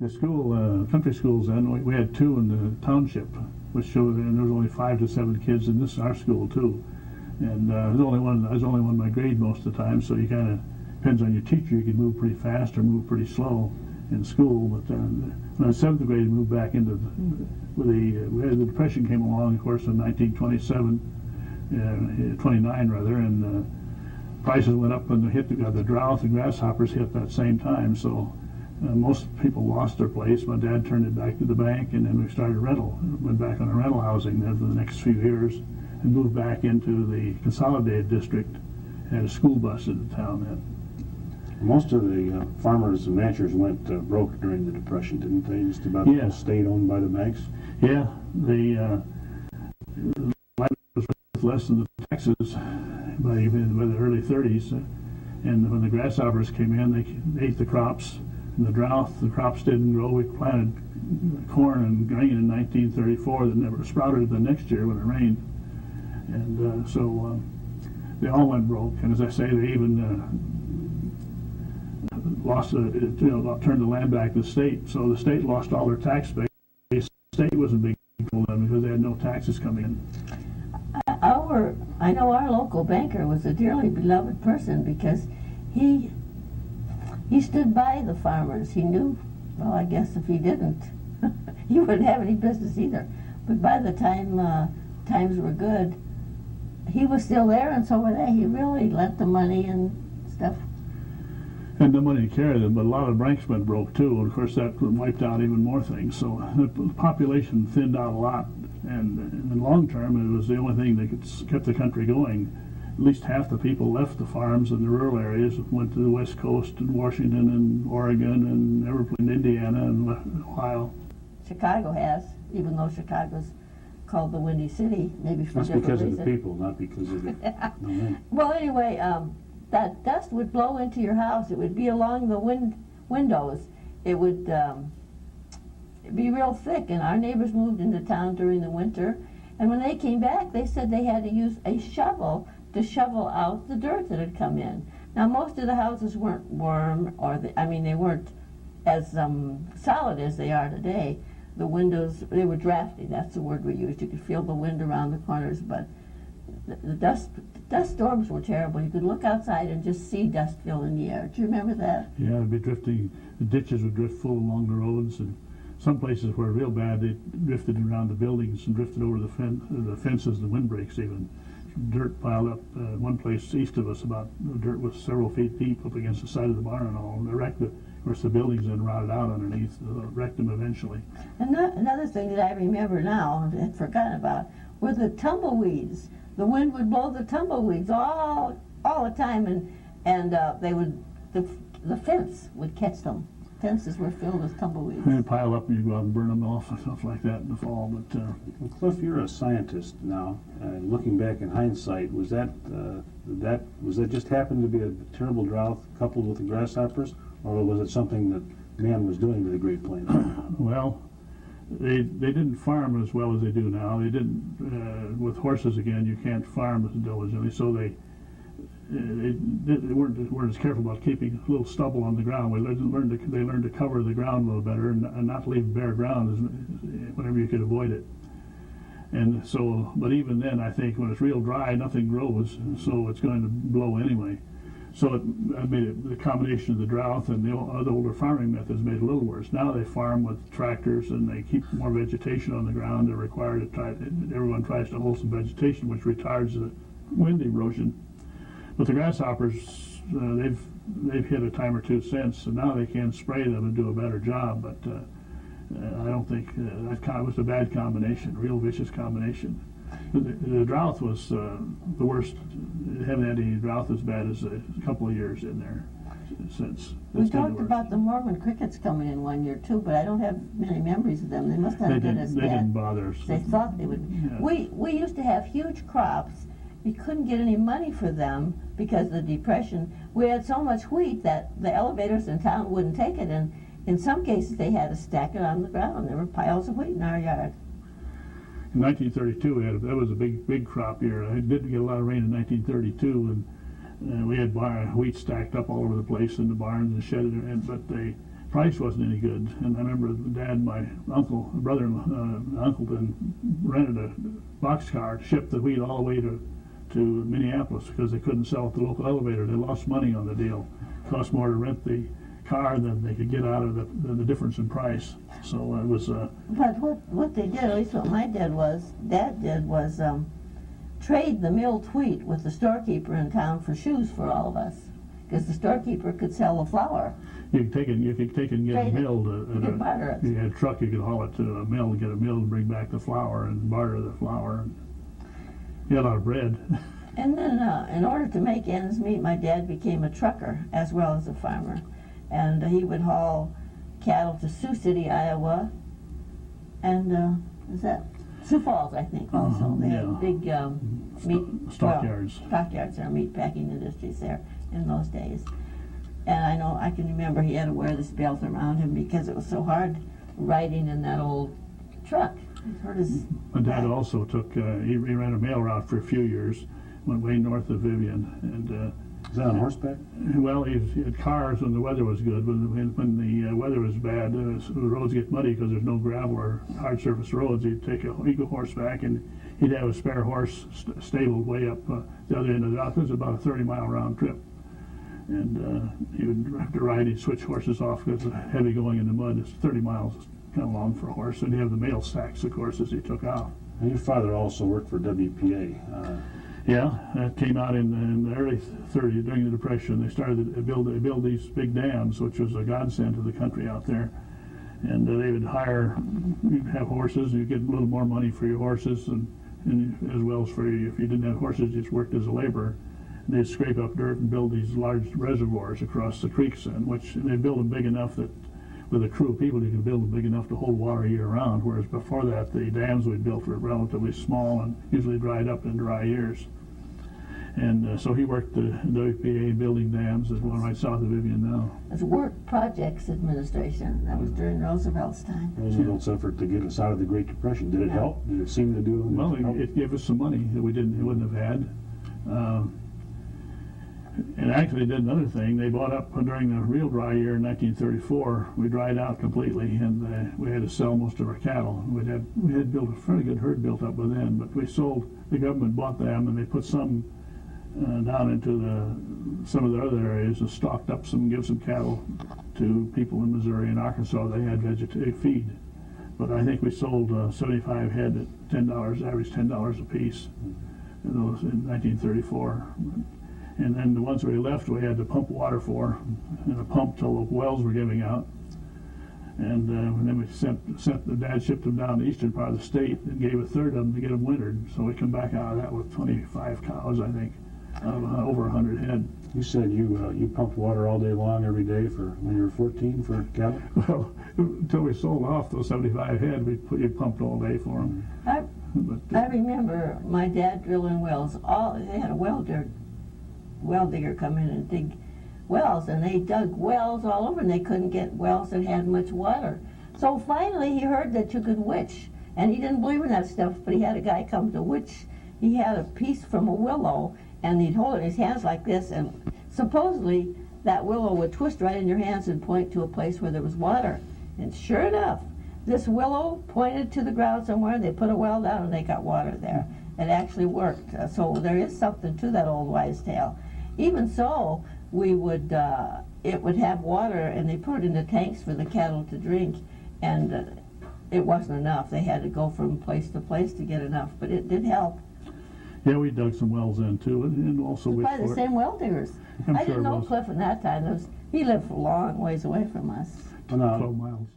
The school, country schools then, we had 2 in the township, which showed, and there was only 5 to 7 kids in our school too. And I was only one in my grade most of the time, so you kind of, depends on your teacher, you could move pretty fast or move pretty slow in school. But when I was 7th grade, we moved back into the Depression came along, of course, in 1927, 29 rather, and prices went up when the drought and grasshoppers hit that same time. So most people lost their place. My dad turned it back to the bank, and then we started went back on a rental housing there for the next few years, and moved back into the consolidated district. Had a school bus in the town then. Most of the farmers and ranchers went broke during the Depression, didn't they? Just about the whole state owned by the banks. Yeah, the life was worth less than the taxes by the early 30s, and when the grasshoppers came in, they ate the crops. In the drought, the crops didn't grow. We planted corn and grain in 1934 that never sprouted the next year when it rained, and so they all went broke. And as I say, they even turned the land back to the state. So the state lost all their tax base. The state wasn't big for them because they had no taxes coming in. I know our local banker was a dearly beloved person because he stood by the farmers. He knew, well, I guess if he didn't, he wouldn't have any business either. But by the time times were good, he was still there, and so were they. He really lent the money and stuff. And no money to carry them, but a lot of banks went broke too. And of course, that wiped out even more things. So the population thinned out a lot, and in the long term, it was the only thing that kept the country going. At least half the people left the farms in the rural areas, went to the West Coast and Washington and Oregon and Everett, Indiana and Ohio. Chicago has, even though Chicago's called the Windy City, maybe for That's different because reason. of the people, not because of the Well, anyway, that dust would blow into your house. It would be along the windows. It would be real thick, and our neighbors moved into town during the winter, and when they came back, they said they had to use a shovel to shovel out the dirt that had come in. Now, most of the houses weren't warm, they weren't as solid as they are today. The windows, they were drafty, that's the word we used. You could feel the wind around the corners, but the dust storms were terrible. You could look outside and just see dust filling the air. Do you remember that? Yeah, it'd be drifting. The ditches would drift full along the roads, and some places were real bad. They drifted around the buildings and drifted over the fences, the windbreaks even. Dirt piled up. One place east of us, dirt was several feet deep up against the side of the barn and all. They wrecked of course, the buildings then rotted out underneath, wrecked them eventually. And another thing that I remember now, I had forgotten about, were the tumbleweeds. The wind would blow the tumbleweeds all the time, and the fence would catch them. Fences were filled with tumbleweeds. And pile up and you go out and burn them off and stuff like that in the fall. But well, Cliff, you're a scientist now. Looking back in hindsight, was that just happened to be a terrible drought coupled with the grasshoppers, or was it something that man was doing to the Great Plains? Well, they didn't farm as well as they do now. They didn't with horses again. You can't farm as diligently, so they weren't as careful about keeping a little stubble on the ground. They learned to cover the ground a little better and not leave bare ground whenever you could avoid it. And so, but even then, I think when it's real dry, nothing grows, so it's going to blow anyway. So it made the combination of the drought and the older farming methods made it a little worse. Now they farm with tractors and they keep more vegetation on the ground. They're required everyone tries to hold some vegetation, which retards the wind erosion. But the grasshoppers, they've hit a time or two since, and now they can spray them and do a better job. But I don't think that was a bad combination, real vicious combination. The drought was the worst. Haven't had any drought as bad as a couple of years in there since. We talked about the Mormon crickets coming in one year too, but I don't have many memories of them. They must not have been as bad. They didn't bother us. They thought they would. Yeah. We used to have huge crops. We couldn't get any money for them because of the Depression. We had so much wheat that the elevators in town wouldn't take it, and in some cases they had to stack it on the ground. There were piles of wheat in our yard. In 1932, that was a big crop year. I did get a lot of rain in 1932, and we had wheat stacked up all over the place in the barns and shed it. But price wasn't any good. And I remember Dad, my brother, uncle, then rented a boxcar, shipped the wheat all the way to Minneapolis because they couldn't sell at the local elevator. They lost money on the deal. It cost more to rent the car than they could get out of the difference in price. So it was. But what they did, at least what my dad did was trade the milled wheat with the storekeeper in town for shoes for all of us, because the storekeeper could sell the flour. You could take it and get it milled. You had a truck, you could haul it to a mill, get it milled, bring back the flour and barter the flour. You had a lot of bread. And then in order to make ends meet, my dad became a trucker as well as a farmer. And he would haul cattle to Sioux City, Iowa, and is that Sioux Falls, I think, also. They had big meat stockyards. Stockyards, there, meat packing industries there in those days. And I can remember he had to wear this belt around him because it was so hard riding in that old truck. It hurt his My dad back. also took, he ran a mail route for a few years, went way north of Vivian, and Is that on horseback? well, he had cars when the weather was good. When the weather was bad, the roads get muddy because there's no gravel or hard surface roads. He'd go horseback, and he'd have a spare horse stabled way up the other end of the route. It was about a 30-mile round trip. And he would have to ride, he'd switch horses off because it's heavy going in the mud. It's 30 miles, it's kind of long for a horse. And he'd have the mail stacks, of course, as he took out. And your father also worked for WPA. Yeah, that came out in the early 30s during the Depression. They started to build these big dams, which was a godsend to the country out there. And they would you'd have horses, and you'd get a little more money for your horses, and as well as if you didn't have horses, you just worked as a laborer. And they'd scrape up dirt and build these large reservoirs across the creeks, in which they built them big enough that with a crew of people, you could build them big enough to hold water year-round, whereas before that, the dams we built were relatively small and usually dried up in dry years. And so he worked the WPA building dams. There's one right south of Vivian now. It's Work Projects Administration. That was during Roosevelt's time. Roosevelt's effort to get us out of the Great Depression. Did it help? Did it seem to do? Well, it gave us some money that we wouldn't have had. And actually did another thing. They bought up during the real dry year in 1934. We dried out completely, and we had to sell most of our cattle. We had built a fairly good herd built up by then, but we sold. The government bought them, and they put some down into some of the other areas and stocked up give some cattle to people in Missouri and Arkansas. They had vegetative feed. But I think we sold 75 head at $10, average $10 a piece in 1934. And then the ones we left, we had to pump water for, and a pump till the wells were giving out. And then we Dad shipped them down the eastern part of the state and gave a third of them to get them wintered. So we come back out of that with 25 cows, I think, over 100 head. You said you pumped water all day long every day for when you were 14 for cattle? Well, until we sold off those 75 head, we pumped all day for them. I remember my dad drilling wells. They had a well digger come in and dig wells, and they dug wells all over, and they couldn't get wells that had much water. So finally he heard that you could witch, and he didn't believe in that stuff, but he had a guy come to witch. He had a piece from a willow, and he'd hold it in his hands like this, and supposedly that willow would twist right in your hands and point to a place where there was water. And sure enough, this willow pointed to the ground somewhere, and they put a well down and they got water there. It actually worked. So there is something to that old wise tale. Even so, it would have water, and they put it in the tanks for the cattle to drink, and it wasn't enough. They had to go from place to place to get enough, but it did help. Yeah, we dug some wells in too, and also By the same well diggers. I didn't know Cliff at that time. He lived a long ways away from us. 12 miles.